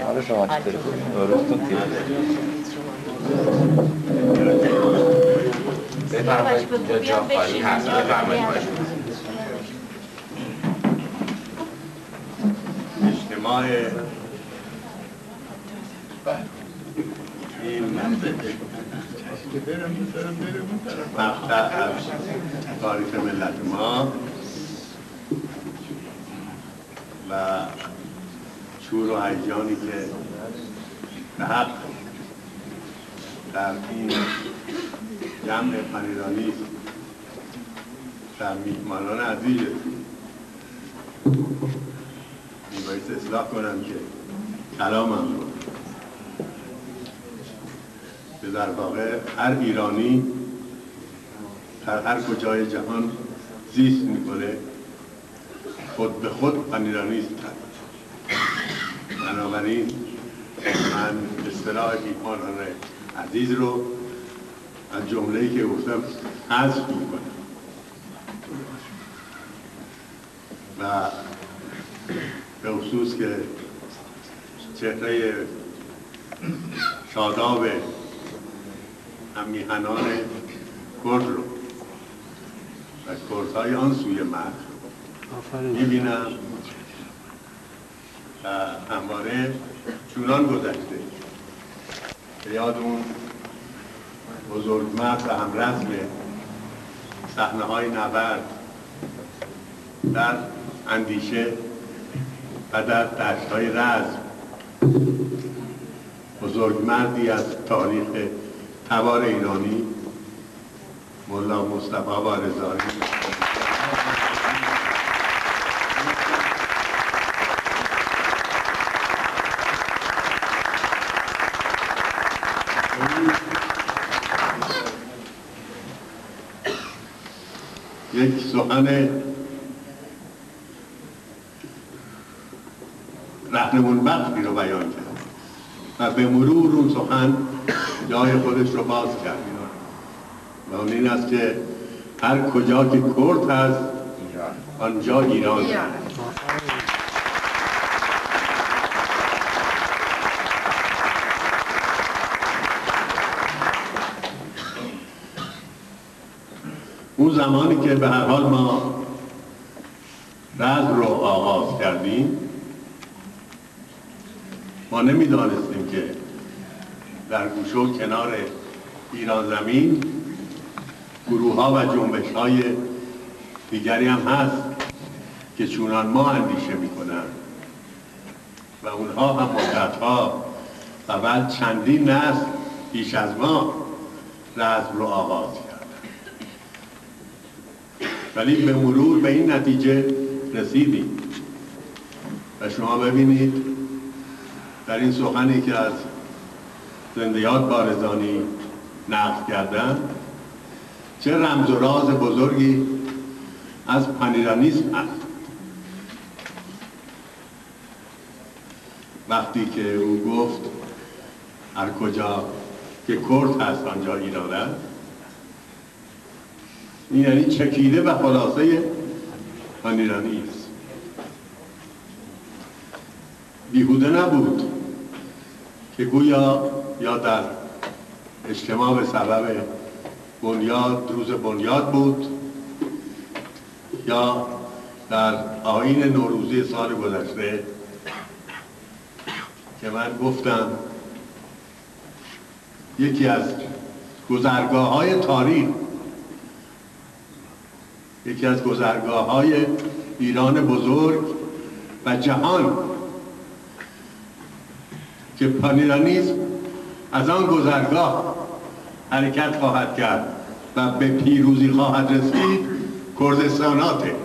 حالا شما چطوری؟ روزتون خوبه؟ بفرمایید اینجا جا خالی هست. بفرمایید اجتماع این مقطع از تاریخ ملت ما و شور و هیجانی که به حق در این جمع پنیرانی در میهمانان عزیز باید اصلاح کنم که کلامم رو به در واقع هر ایرانی در هر کجای جهان زیست میکنه خود به خود پنیرانیست کرد. بنابراین من اصطلاح میهمانان عزیز رو از جمله‌ای که گفتم حذف میکنم و به خصوص که چهره شاداب همیهنان کرد رو و کردهای آن سوی مرز میبینم و همواره چونان گذشته به یاد اون بزرگمرد و همرزم صحنه‌های نبرد در اندیشه و در دشت‌های رزم، بزرگمردی از تاریخ تبار ایرانی ملا مصطفی وارزانی یک سخن رهنمون بخشی رو بیان کرد و به مرور اون سخن جای خودش رو باز کرد و اون این است که هر کجا که کرد هست آنجا ایران هست. اون زمانی که به هر حال ما رزم رو آغاز کردیم ما نمیدانستیم که در گوشه و کنار ایران زمین گروه ها و جنبش های دیگری هم هست که چونان ما اندیشه میکنن و اونها هم مدتها و بعد چندین نسل پیش از ما رزم رو آغاز کردن، ولی به مرور به این نتیجه رسیدیم و شما ببینید در این سخنی که از زنده یاد وارزانی نقل کردن چه رمز و راز بزرگی از پنیرانیسم هست. وقتی که او گفت هر کجا که کرد هست آنجا ایران است، این یعنی چکیده و خلاصه پنیرانی است. بیهوده نبود که گویا یا در اجتماع به سبب بنیاد روز بنیاد بود یا در آیین نوروزی سال گذشته که من گفتم یکی از گذرگاه‌های تاریخ، یکی از گذرگاه‌های ایران بزرگ و جهان که پانیرانیسم از آن گذرگاه حرکت خواهد کرد و به پیروزی خواهد رسید، کردستاناته.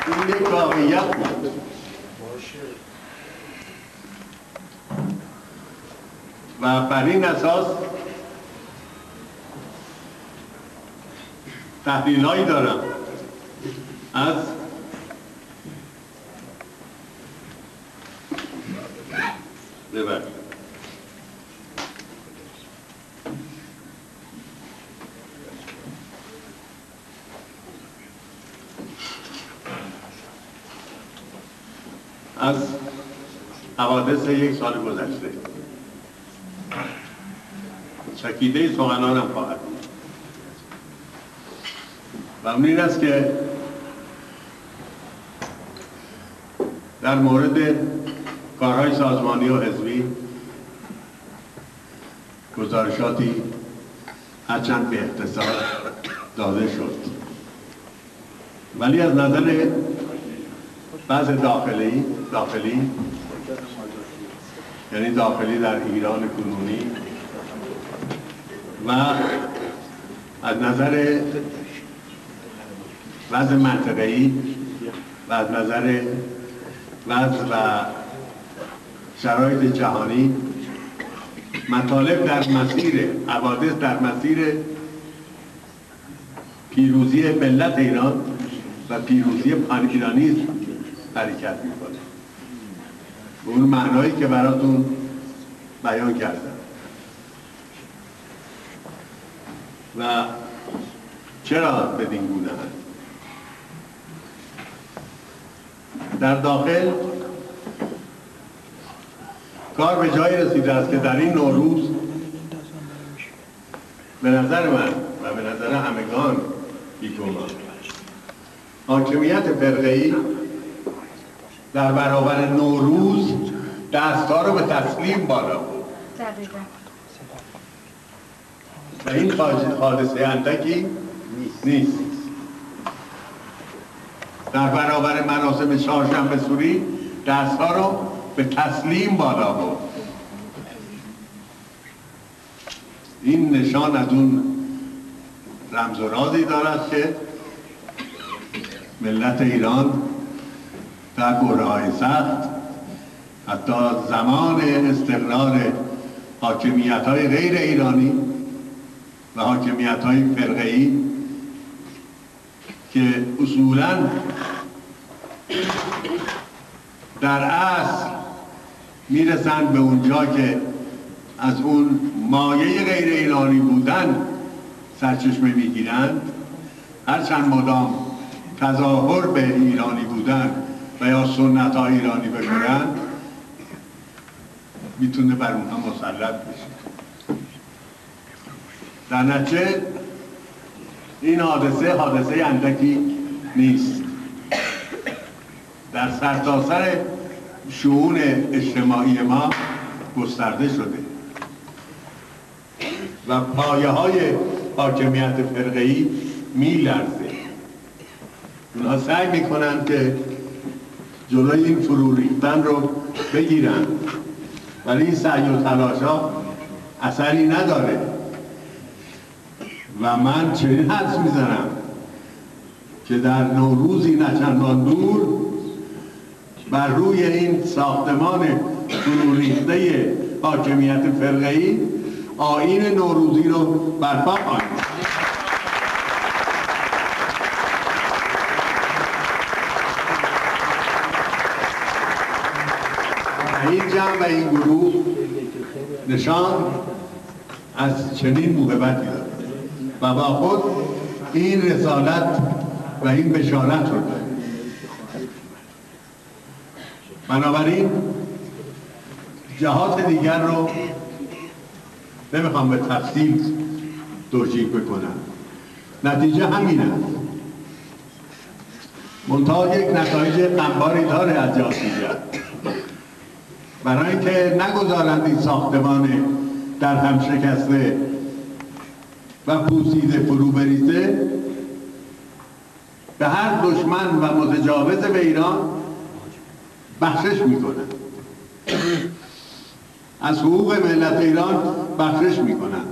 این یک واقعیت بود. و بر این اساس تحلیل‌هایی دارم از از حوادث یک سال گذشته. چکیده سخنانم خواهد بود و اون این است که در مورد کارهای سازمانی و حزبی گزارشاتی هرچند به اختصار داده شد، ولی از نظر بعض داخلی یعنی داخلی در ایران کنونی و از نظر وضع منطقه‌ای و از نظر وضع و شرایط جهانی، مطالب در مسیر حوادث در مسیر پیروزی ملت ایران و پیروزی پان ایرانیسم حرکت میکنه، به اون معنایی که براتون بیان کردم. و چرا بدین گونه هست؟ در داخل کار به جایی رسیده است که در این نوروز به نظر من و به نظر همگان بی‌گمان حاکمیت فرقه‌ای در برابر نوروز دست‌ها رو به تسلیم بالا برد. و این حادثه اندکی نیست. در برابر مراسم چهارشنبه سوری دست‌ها رو به تسلیم بالا برد. این نشان از اون رمز و رازی دارد که ملت ایران در برهه‌های سخت، حتی زمان استقرار حاکمیت‌های غیر ایرانی و حاکمیت‌های فرقه‌ای که اصولاً در اصل میرسند به اونجا که از اون مایه غیر ایرانی بودن سرچشمه میگیرند، هرچند مدام تظاهر به ایرانی بودن و یا سنت های ایرانی بکنند، میتونه بر اونها مسلط بشه. در نتیجه این حادثه اندکی نیست. در سرتاسر شئون اجتماعی ما گسترده شده و پایه های حاکمیت فرقه‌ای میلرزه. اونها سعی میکنند که جلوی این فرو ریختن رو بگیرن، ولی این سعی و تلاش‌ها اثری نداره و من چنین حدس میزنم که در نوروزی نچندان دور بر روی این ساختمان فرو ریخته حاکمیت فرقه‌ای آیین نوروزی رو برپا خواهیم. این جمع و این گروه نشان از چنین موهبتی دارد و با خود این رسالت و این بشارت رو دارد. بنابراین جهات دیگر رو نمیخوام به تفصیل توجیه بکنم، نتیجه همین است. منتها یک نتایج غمباری داره از جهات دیگر، برای اینکه نگذارند این ساختمان در هم شکسته و پوسیده فرو بریزه، به هر دشمن و متجاوز به ایران بخشش میکنن، از حقوق ملت ایران بخشش میکنن،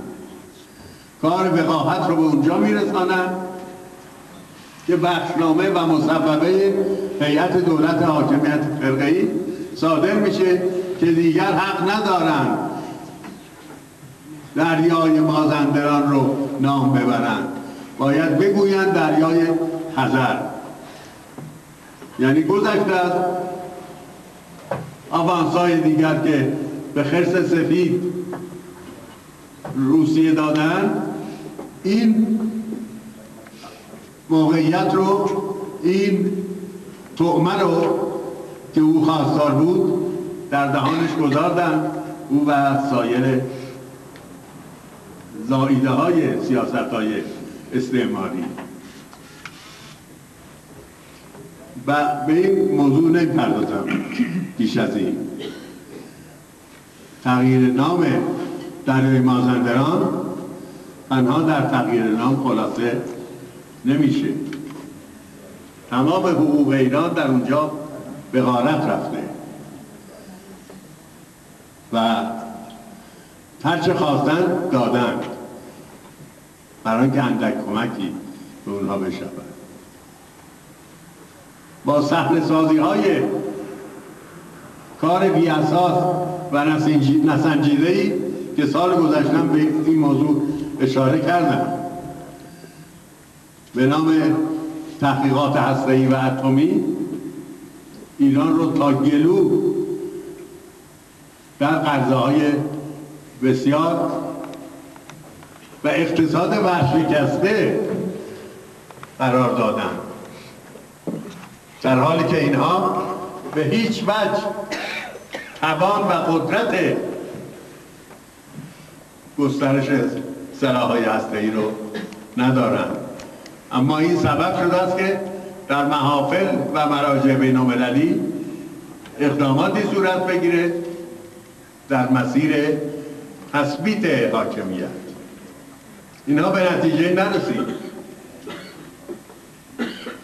کار وقاحت رو به اونجا میرسانن که بخشنامه و مصوبه هیئت دولت حاکمیت فرقه‌ای صادر میشه که دیگر حق ندارن دریای مازندران رو نام ببرن، باید بگوین دریای خزر. یعنی گذشته از آوانس‌های دیگر که به خرس سفید روسیه دادن، این موقعیت رو، این طعمه رو که او خواستار بود در دهانش گذاردن، او و سایر زائیده های سیاست های استعماری. و به این موضوع نمی‌پردازم بیش از این. تغییر نام دریای مازندران تنها در تغییر نام خلاصه نمیشه. تمام حقوق ایران در اونجا به غارت رفته و هرچه خواستن دادن برای اینکه اندک کمکی به اونها بشود. با صحنه سازی های کار بی اساس و نسنجیده‌ای که سال گذشتم به این موضوع اشاره کردم، به نام تحقیقات هسته‌ای و اتمی ایران رو تا گلو در قرضه‌های بسیار و اقتصاد ورشکسته قرار دادن، در حالی که اینها به هیچ وجه توان و قدرت گسترش سلاح‌های هسته‌ای رو ندارند. اما این سبب شده است که در محافل و مراجع بین‌المللی اقداماتی صورت بگیره در مسیر تثبیت حاکمیت. اینها به نتیجه نرسید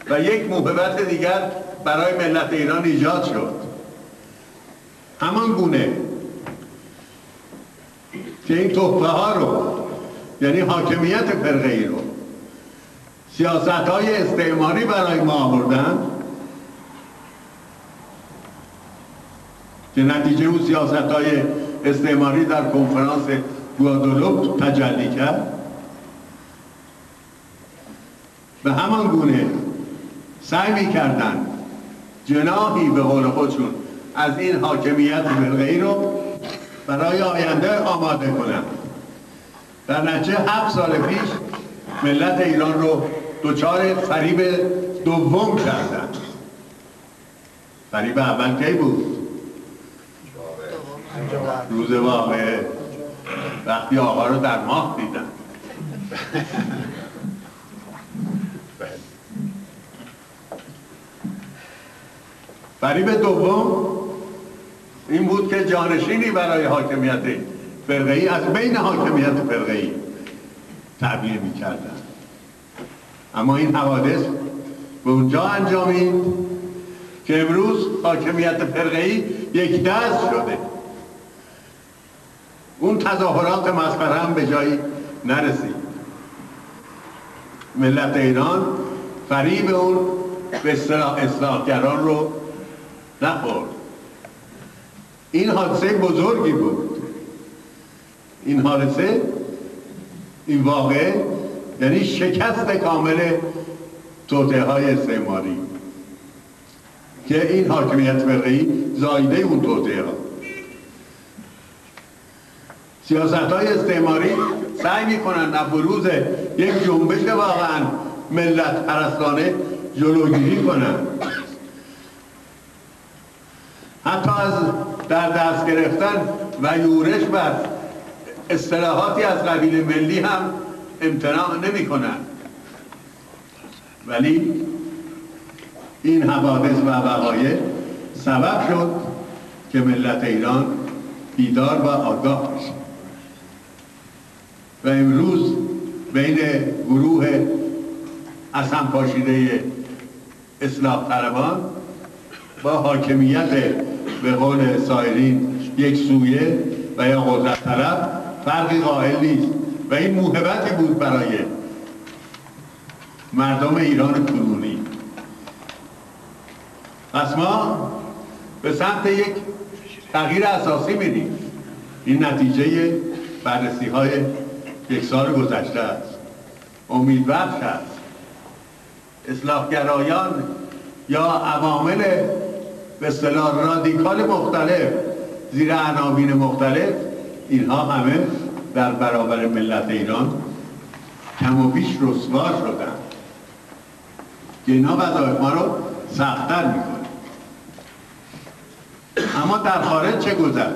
و یک موهبت دیگر برای ملت ایران ایجاد شد، همان گونه که این تحفه ها رو، یعنی حاکمیت فرقه‌ای رو سیاست های استعماری برای ما آوردن که نتیجه اون سیاست های استعماری در کنفرانس گوادلوپ تجلی کرد. به همان گونه سعی می‌کردن جناحی به قول خودشون از این حاکمیت فرقه‌ای رو برای آینده آماده کنند. در نتیجه 7 سال پیش ملت ایران رو دچار فریب دوم کردن. فریب اول کی بود؟ روز واقعه، وقتی آقا رو در ماه دیدن. فریب دوم این بود که جانشینی برای حاکمیت فرقه‌ای از بین حاکمیت فرقه‌ای تعبیر می‌کردن. اما این حوادث به اونجا انجامید که امروز حاکمیت فرقه‌ای یک دست شده. اون تظاهرات مسخره هم به جایی نرسید. ملت ایران فریب اون به اصطلاح اصلاحگران رو نخورد. این حادثه بزرگی بود. این حادثه، این واقعه یعنی شکست کامل توطئه‌های استعماری که این حاکمیت فرقه‌ای زایده اون توطئه‌ها. سیاست‌های استعماری سعی می‌کنند از بروز یک جنبش واقعاً ملت پرستانه جلوگیری کنند. حتی از در دست گرفتن و یورش بر اصطلاحاتی از قبیل ملی هم امتناع نمی‌کنند. ولی این حوادث و وقایع سبب شد که ملت ایران بیدار و آگاه بشه و امروز بین گروه از هم پاشیده اصلاح طلبان با حاکمیت به قول سایرین یک سویه و یا قدرت طلب فرقی قائل نیست و این موهبتی بود برای مردم ایران کنونی. پس ما به سمت یک تغییر اساسی میریم. این نتیجه بررسی های یک سال گذشته است. امیدبخش است. اصلاحگرایان یا عوامل به اصطلاح رادیکال مختلف زیر عناوین مختلف، اینها همه در برابر ملت ایران کم و بیش رسوا شدن که اینا وظایف ما رو سخت‌تر میکنه. اما در خارج چه گذشت؟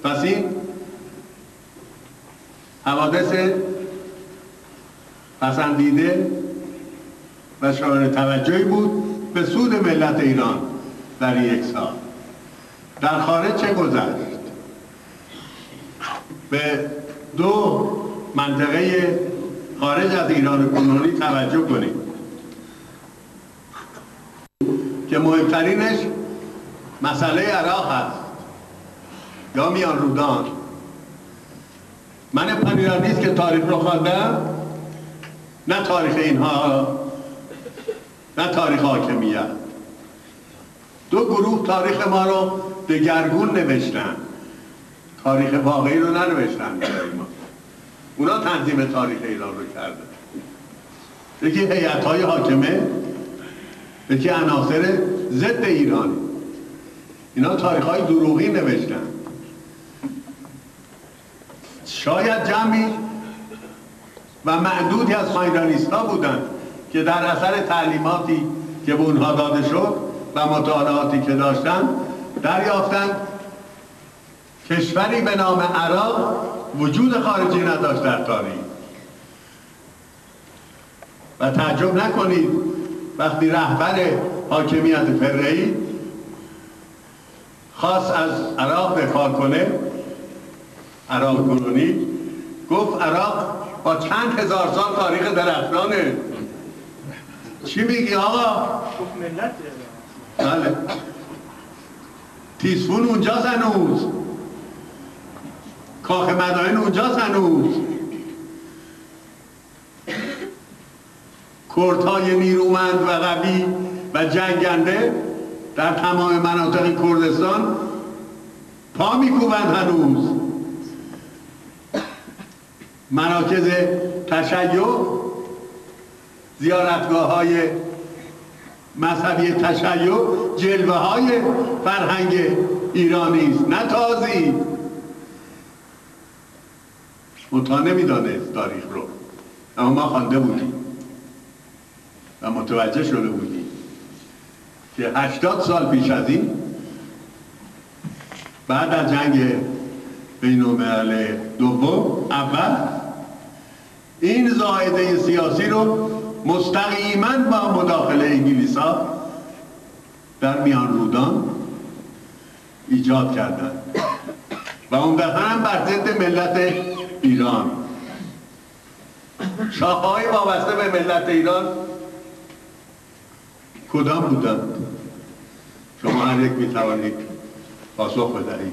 پس این حوادث پسندیده و شایان توجهی بود به سود ملت ایران در این یک سال. در خارج چه گذشت؟ به دو منطقه خارج از ایران کنونی توجه کنید که مهمترینش مسئله عراق هست یا میان رودان. من پنیران نیست که تاریخ رو خواندم، نه تاریخ اینها، نه تاریخ حاکمیت. دو گروه تاریخ ما رو دگرگون نوشتن، تاریخ واقعی رو ننوشتن برای ما. اونا تنظیم تاریخ ایران رو کرده. یکی هیئت‌های حاکمه، یکی عناصر ضد ایرانی. اینا تاریخ‌های دروغی نوشتن. شاید جمعی و معدودی از خاینانیست‌ها بودن که در اثر تعلیماتی که به اونها داده شد و مطالعاتی که داشتن دریافتند کشوری به نام عراق وجود خارجی نداشت در تاریخ. و تعجب نکنید وقتی رهبر حاکمیت فرعی خواست از عراق دفاع کنه، عراق کنونی، گفت عراق با چند هزار سال تاریخ درختانه. چی میگی آقا؟ گفت ملت. بله. تیسفون اونجاست هنوز، کاخ مدائن اونجاست هنوز. کردهای نیرومند و قوی و جنگنده در تمام مناطق کردستان پا میکوبند هنوز. مراکز تشیع، زیارتگاه های مذهبی تشیع جلوه های فرهنگ ایرانی است، نه تازی. منتها نمیدانست تاریخ رو، اما ما خوانده بودیم و متوجه شده بودیم که 80 سال پیش از این، بعد از جنگ بین الملل دوم اول، این ضایعه سیاسی رو مستقیما با مداخله انگلیس‌ها در میان رودان ایجاد کردند و اون دفعه هم بر ضد ملت ایران. شاخه‌های وابسته به ملت ایران کدام بودند؟ شما هر یک میتوانید پاسخ بدهید.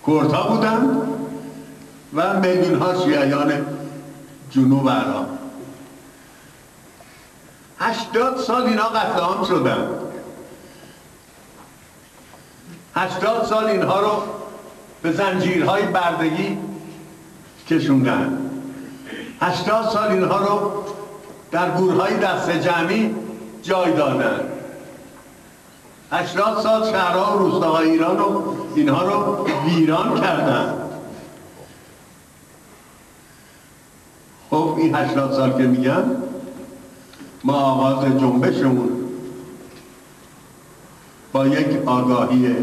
کردها بودند و میلیون‌ها شیعیان جنوب عراق. 80 سال اینا قتل عام شدند. 80 سال اینها رو به زنجیرهای بردگی کشوندن. 80 سال اینها رو در گورهای دست جمعی جای دادن. 80 سال شهرها و روستاهای ایران رو اینها رو ویران کردن. خب این 80 سال که میگم، ما آغاز جنبشمون با یک آگاهی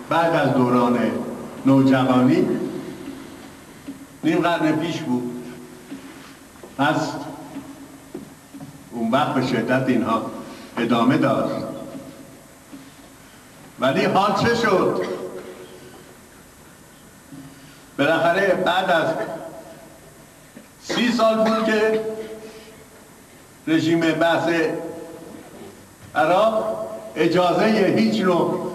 بعد از دوران نوجوانی نیم قرن پیش بود. پس اون وقت به شدت اینها ادامه داشت. ولی حال چه شد؟ بالاخره بعد از 30 سال بود که رژیم بعث عراق اجازه هیچ نوع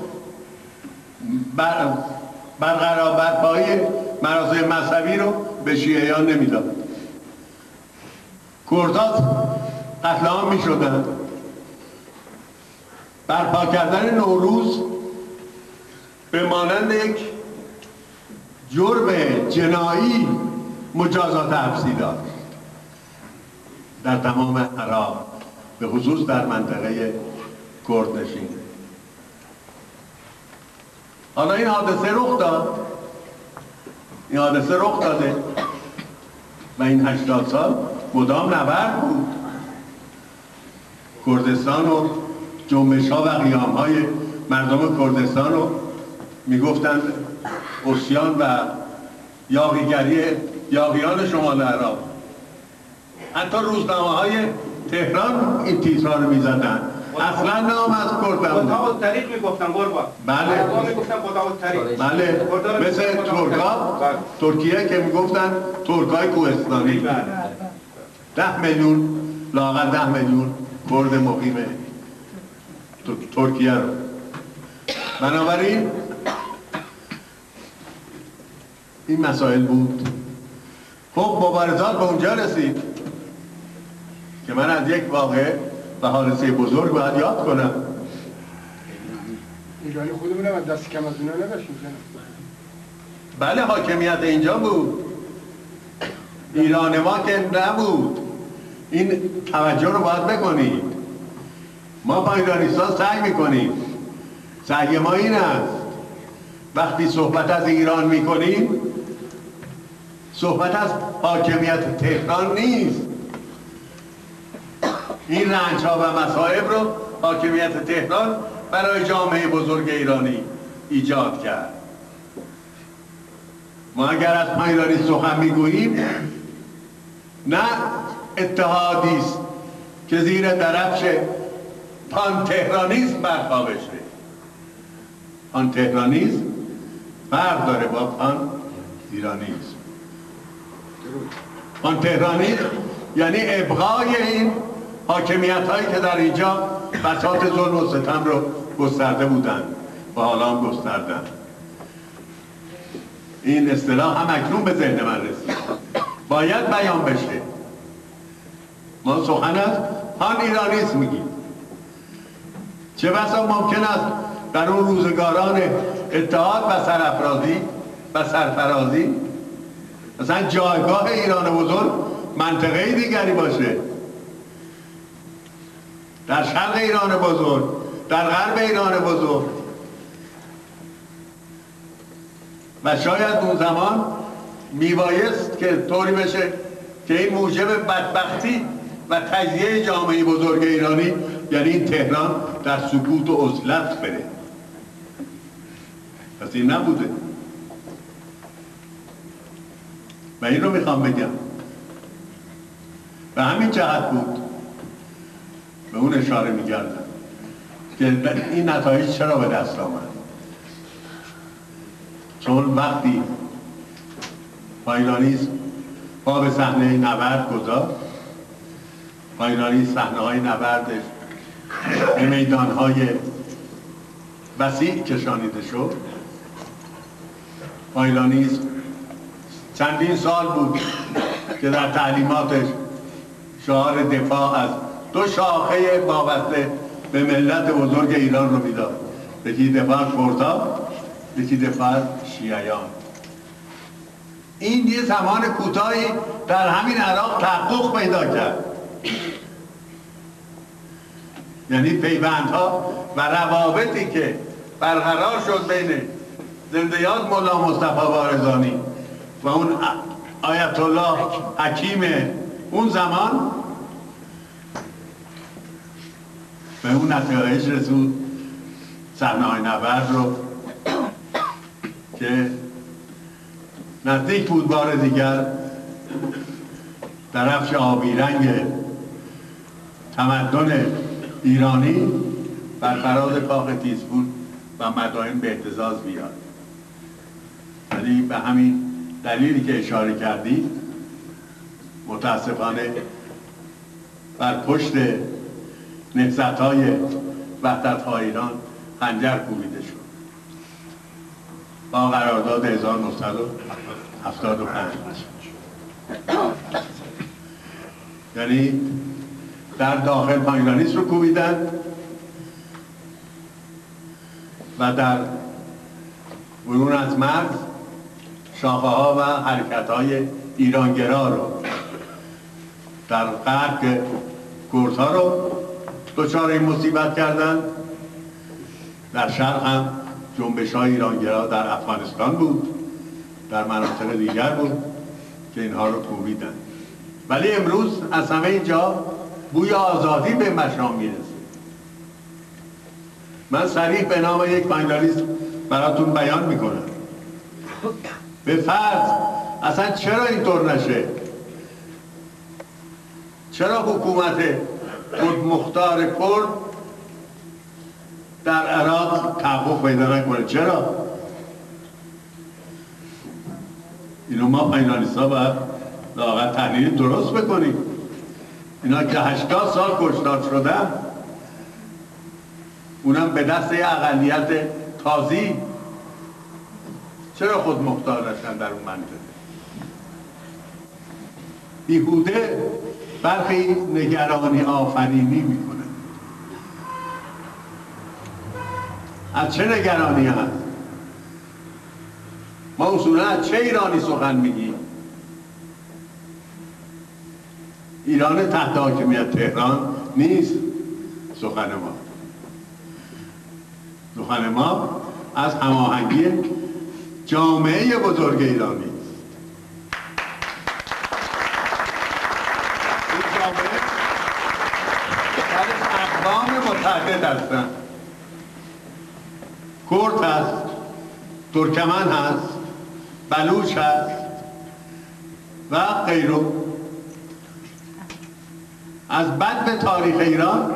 برقرار برپایی مراسم مذهبی رو به شیعیان نمیداد. کردها قتل عام میشدند. برپا کردن نوروز به مانند یک جرم جنایی مجازات حبسی داشت در تمام عراق، به خصوص در منطقه کردنشین. حالا این حادثه رخ داد، این حادثه رخ داده و این 80 سال مدام نبرد بود. کردستان و جنبش ها و قیام های مردم کردستان رو میگفتن عصیان و یاغیگری یاغیان شمال عراق. حتی روزنامه‌های تهران این تیترها رو میزدن. اصلا نام از کرد نبود. خدا و طریق میگفتن قربان. بله. میگفتن خدا و طریق. بله. مثل ترکا، ترکیه که میگفتن ترکای کوهستانی. 10 میلیون لااقل 10 میلیون کرد مقیم ترکیه رو. بنابراین این مسائل بود. خب مبارزات به اونجا رسید که من از یک واقعه و حادثه بزرگ باید یاد کنم. ایرانی خودمونم از دست کم از اونا نداشتیم. بله حاکمیت اینجا بود، ایران ما که نبود. این توجه رو باید بکنید. ما با ایرانیستان سعی میکنیم. سعی ما این است وقتی صحبت از ایران میکنیم صحبت از حاکمیت تهران نیست. این رنج ها و مصائب رو حاکمیت تهران برای جامعه بزرگ ایرانی ایجاد کرد. ما اگر از پا ایرانی سخن میگوییم نه اتحادی است که زیر درفش پان تهرانیسم برپا بشه. پان تهرانیسم فرق داره با پان ایرانیسم. پان تهرانیسم یعنی ابقای این حاکمیت هایی که در اینجا بساط ظلم و ستم رو گسترده بودن و حالا هم گستردن. این اصطلاح هم اکنون به ذهن من رسید. باید بیان بشه. ما سخن از پان ایرانیسم میگیم. چه بسا ممکن است در اون روزگاران اتحاد و سرافرازی و سرفرازی مثلا جایگاه ایران بزرگ منطقه دیگری باشه. در شرق ایران بزرگ، در غرب ایران بزرگ. و شاید اون زمان میبایست که طوری بشه که این موجب بدبختی و تجزیه جامعه بزرگ ایرانی یعنی این تهران در سکوت و عزلت بره. پس این نبوده و این رو میخوام بگم. به همین جهت بود به اون اشاره میگردم که این نتایج چرا به دست آمد. چون وقتی پایلانیسم پا به صحنه نبرد گذاشت، پایلانیسم صحنه‌های نبردش به میدان‌های وسیع کشانیده شد. پایلانیسم چندین سال بود که در تعلیماتش شعار دفاع از دو شاخه وابسته به ملت بزرگ ایران رو میداد. یکی دفاع از کردا، یکی دفاع از شیعیان. این یه زمان کوتاهی در همین عراق تحقق پیدا کرد. یعنی پیوندها و روابطی که برقرار شد بین زنده یاد مولا مصطفی وارزانی و اون آیت الله حکیم اون زمان به اون نتایج رسود. صحنه‌های نبرد رو که نزدیک بود بار دیگر درفش آبی رنگ تمدن ایرانی بر فراز کاخ تیزپور و مدائن به اهتزاز بیاد. ولی به همین دلیلی که اشاره کردید متاسفانه بر پشت نهضت‌های وحدت‌خواه ایران خنجر کوبیده شد با قرارداد 1975. یعنی در داخل پایلانیسم رو کوبیدن و در برون از مرز شاخه ها و حرکت های ایرانگرا رو در غرب کردها رو دچار این مصیبت کردن. در شرق هم جنبش های ایرانگرا در افغانستان بود، در مناطق دیگر بود که اینها رو کوبیدن. ولی امروز از همه اینجا بوی آزادی به مشام میرسه. من صریح به نام یک پایلانیست براتون بیان میکنم. به فرض اصلا چرا اینطور نشه؟ چرا حکومت خودمختار کرد در عراق تحقق پیدا نکنه؟ چرا؟ اینو ما فینالیست‌ها باید لااقل تحلیل درست بکنیم. اینا که 80 سال کشتار شدن، اونم به دست یه اقلیت تازی، چرا خود مختار نشن در اون منطقه؟ بیهوده برخی نگرانی آفرینی میکنه. از چه نگرانی هست؟ ما اصولا از چه ایرانی سخن میگیم؟ ایران تحت حاکمیت تهران نیست سخن ما. سخن ما از هماهنگی جامعه بزرگ ایرانی است. این جامعه درش اقوام متعدد هستند. کرد هست، ترکمن هست، بلوچ هست و غیره. از بدو تاریخ ایران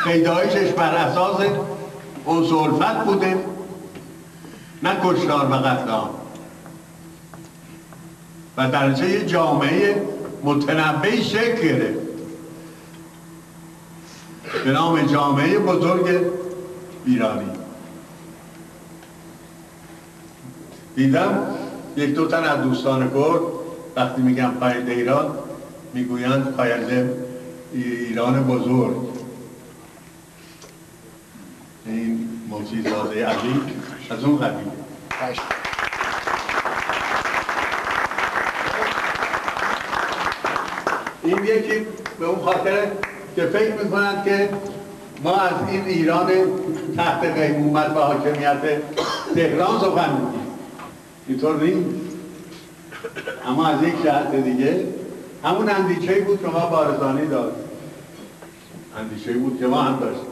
پیدایشش بر اساس عنصرالفت بوده، نه کشتار و قتل عام، و در نتیجه یه جامعه متنوعی شکل گرفت به نام جامعه بزرگ ایرانی. دیدم یک دو تن از دوستان کرد وقتی میگم پاینده ایران میگویند پاینده ایران بزرگ. این موسیزاده علی از اون قبیله. این یکی به اون خاطر که فکر میکنند که ما از این ایران تحت قیمومت و حاکمیت تهران سخن میگیم. اینطور نیست. اما از یک جهت دیگه همون اندیشه‌ای بود که ما بارزانی داشت، اندیشه‌ای بود که ما هم داشتیم.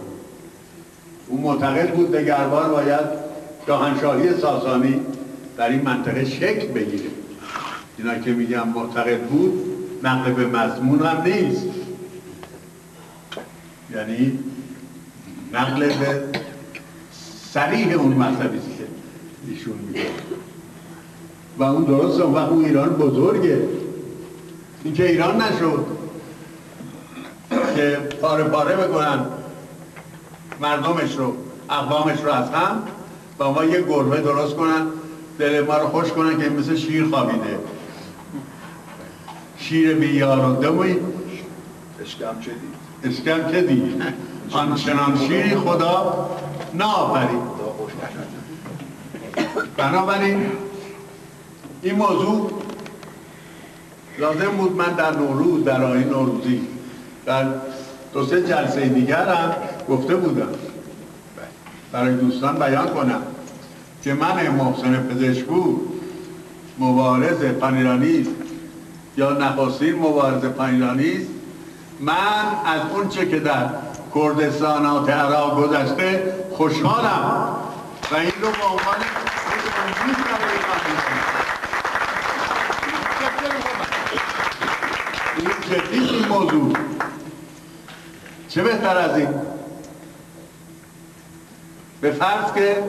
اون معتقد بود دگربار باید شاهنشاهی ساسانی در این منطقه شکل بگیره. اینا که میگم معتقد بود، نقل به مضمون هم نیست، یعنی نقل به صریح اون مطلبی که ایشون میگه و اون درسته. اون وقت اون ایران بزرگه. این که ایران نشد که پاره پاره بکنن مردمش رو، اقوامش رو از هم و ما یه گربه درست کنن دل ما رو خوش کنن که مثل شیر خوابیده، شیر بیار و دموی اشکم چه دید آنچنان شیری خدا نآفرید. بنابراین این موضوع لازم بود من در نوروز، در آیین نوروزی، در دو سه جلسه دیگر هم گفته بودم برای دوستان بیان کنم که من محسن پزشکو مبارز پانیرانیست یا نخستین مبارز پانیرانیست، من از اون چه که در کردستانات عراق گذشته خوشحالم و این رو به عنوان این جدی این موضوع چه بهتر از این؟ به فرض که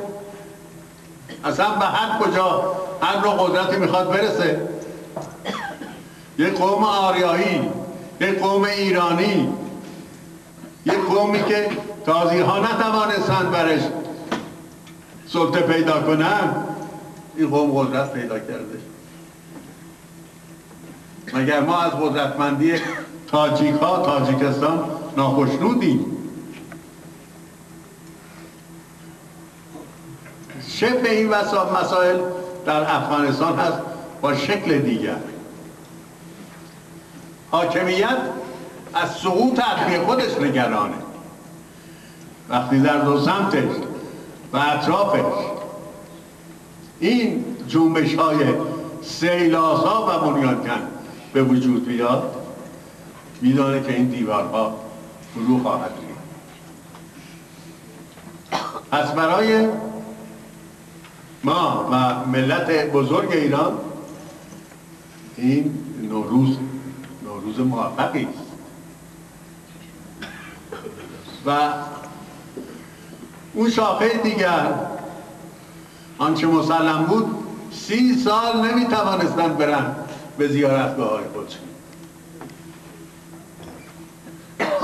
اصلا به هر کجا هر نوع قدرتی میخواد برسه، یک قوم آریایی، یک قوم ایرانی، یک قومی که تازی ها نتوانستند برش سلطه پیدا کنن، این قوم قدرت پیدا کرده. مگر ما از قدرتمندی تاجیکستان ناخشنودیم؟ شبه این مسائل در افغانستان هست با شکل دیگر. حاکمیت از سقوط عقلی خودش نگرانه. وقتی در دو سمتش و اطرافش این جنبش های سیلاسا و بنیانکن به وجود بیاد، میدانه که این دیوارها فرو خواهد ریخت. پس برای ما و ملت بزرگ ایران این نوروز موفقی است و اون شاخه دیگر آنچه مسلم بود 30 سال نمیتوانستند برن به زیارتگاه های خودشون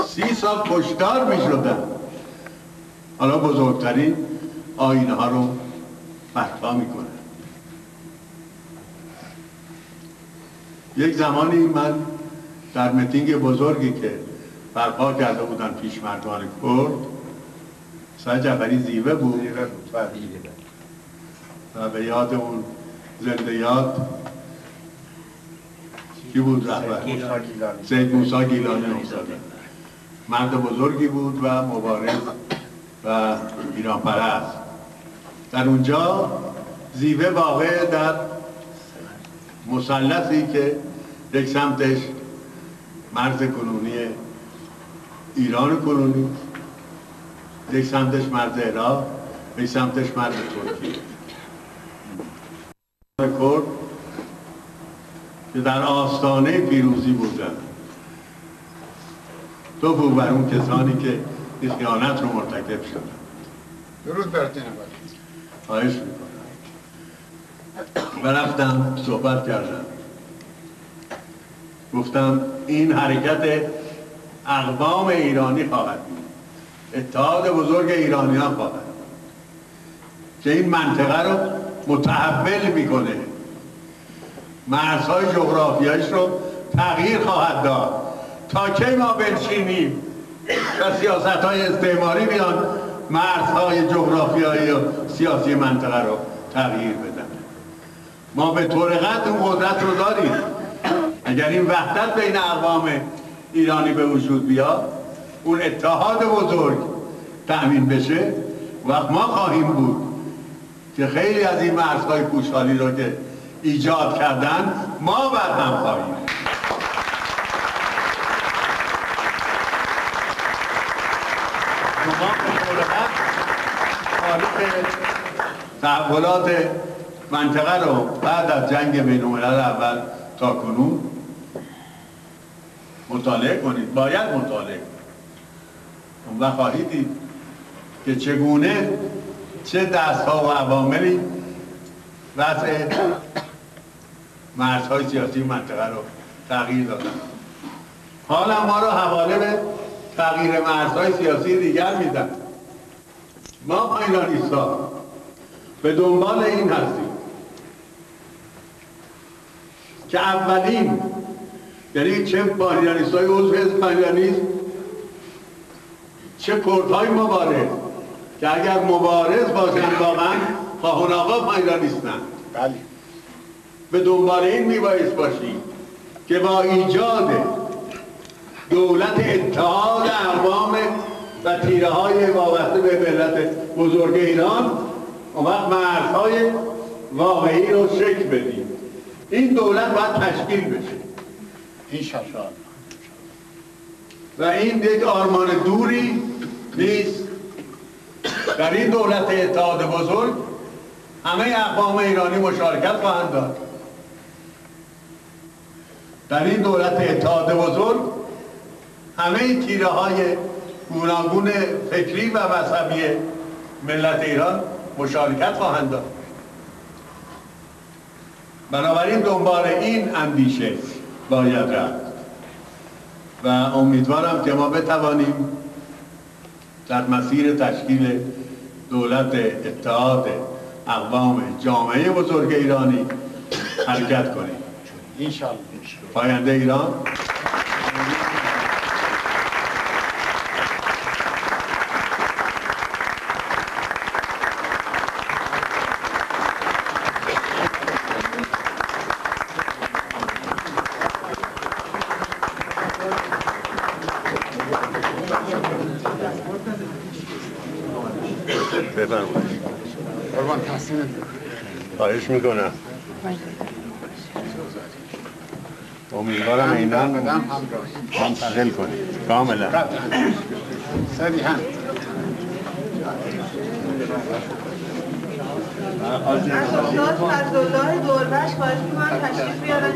30 سال کشتار میشدن. حالا بزرگترین آینه ها رو برپا میکنن. یک زمانی من در میتینگ بزرگی که برپا کرده بودن پیشمردان کرد، سید جعفری زیوه بود و به یاد اون زنده یاد کی بود رهبر؟ سید موسی گیلانی افتاده. مرد بزرگی بود و مبارز و ایران پرست. در اونجا زیوه واقع در مثلثی که یک سمتش مرز کنونی ایران کنونی، یک سمتش مرز عراق، یک سمتش مرز ترکیه. کرد که در آستانه پیروزی بودن، تو بود بر اون کسانی که این خیانت رو مرتکب شدن. درود بر جناب. خواهش میکنم. و رفتم صحبت کردم، گفتم این حرکت اقوام ایرانی خواهد بود، اتحاد بزرگ ایرانیان خواهد بود که این منطقه رو متحول میکنه، مرزهای جغرافیایش رو تغییر خواهد داد. تا کی ما بنشینیم و سیاست‌های استعماری بیان مرزهای جغرافیایی و سیاسی منطقه رو تغییر بدن؟ ما به طور قطع اون قدرت رو داریم. اگر این وحدت بین اقوام ایرانی به وجود بیاد، اون اتحاد بزرگ تأمین بشه، وقت ما خواهیم بود که خیلی از این مرزهای پوشالی رو که ایجاد کردن ما برهم خواهیم. ما به طور قطع خالق تحولات منطقه رو بعد از جنگ بین‌الملل اول تا کنون مطالعه کنید، باید مطالعه کنید و خواهید دید که چگونه چه دست‌ها و عواملی وضع مرزهای سیاسی منطقه رو تغییر دادن. حالا ما رو حواله به تغییر مرزهای سیاسی دیگر میدن. ما ایرانی‌ها به دنبال این هستیم که اولین، یعنی چه پانیرانیست‌های عضو حزب پانیرانیست، چه کردهای مبارز که اگر مبارز باشن واقعا خواهان آقا پانیرانیستن، بله، به دنبال این میبایست باشیم که با ایجاد دولت اتحاد اقوام و تیره های وابسته به ملت بزرگ ایران اون وقت مرزهای واقعی رو شکل بدیم. این دولت باید تشکیل بشه انشاءالله و این یک آرمان دوری نیست. در این دولت اتحاد بزرگ همه اقوام ایرانی مشارکت خواهند داشت. در این دولت اتحاد بزرگ همه تیره های گوناگون فکری و مذهبی ملت ایران مشارکت خواهند داشت. بنابراین دنبال این اندیشه باید رفت و امیدوارم که ما بتوانیم در مسیر تشکیل دولت اتحاد اقوام جامعه بزرگ ایرانی حرکت کنیم. انشاءالله. پاینده ایران. بفرمایید. قربان تحسین خواهش میکنم. امیدوارم اینا منتقل کنید کاملا. صدیحاً از استاد فضلالله دوربش خواهش می‌کنم تشریف بیارن.